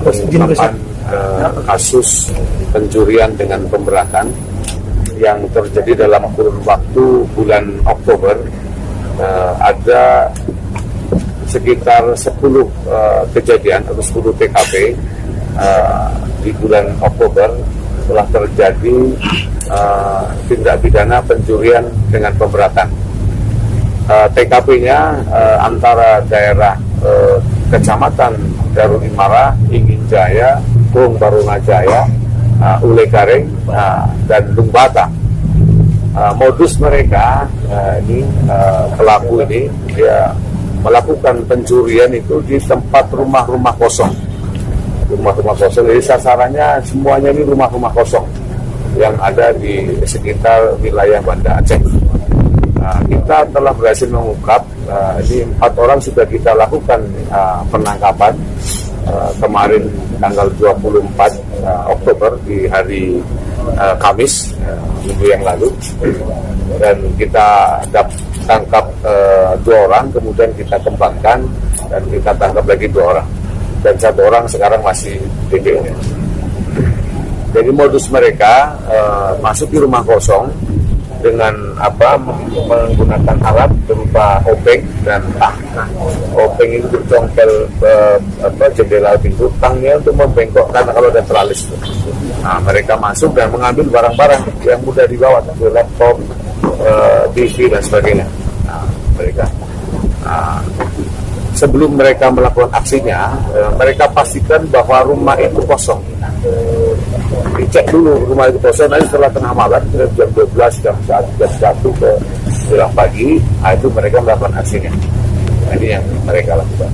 pengungkapan kasus pencurian dengan pemberatan yang terjadi dalam kurun waktu bulan Oktober. Ada sekitar 10 kejadian atau 10 TKP di bulan Oktober telah terjadi tindak pidana pencurian dengan pemberatan. TKP-nya antara daerah Kecamatan Darul Imara, Ingin Jaya, Gung Barunajaya, Ule Gareng, dan Lumbata. Modus mereka pelaku ini dia melakukan pencurian itu di tempat rumah-rumah kosong. Jadi sasarannya semuanya ini rumah-rumah kosong yang ada di sekitar wilayah Banda Aceh. Kita telah berhasil mengungkap, ini 4 orang sudah kita lakukan penangkapan kemarin tanggal 24 Oktober di hari Kamis minggu yang lalu, dan kita tangkap 2 orang, kemudian kita kembangkan dan kita tangkap lagi 2 orang, dan 1 orang sekarang masih DPO. Jadi modus mereka masuk di rumah kosong dengan menggunakan alat berupa obeng dan tang. Obeng itu bercongkel jendela pintu, tangnya untuk membengkokkan kalau ada teralis. Mereka masuk dan mengambil barang-barang yang mudah dibawa, seperti laptop, TV dan sebagainya. Sebelum mereka melakukan aksinya, mereka pastikan bahwa rumah itu kosong. Dicek dulu rumah itu kosong, nanti setelah tengah malam, jam 12, jam 1 ke menjelang pagi, itu mereka melakukan aksinya. Ini yang mereka lakukan.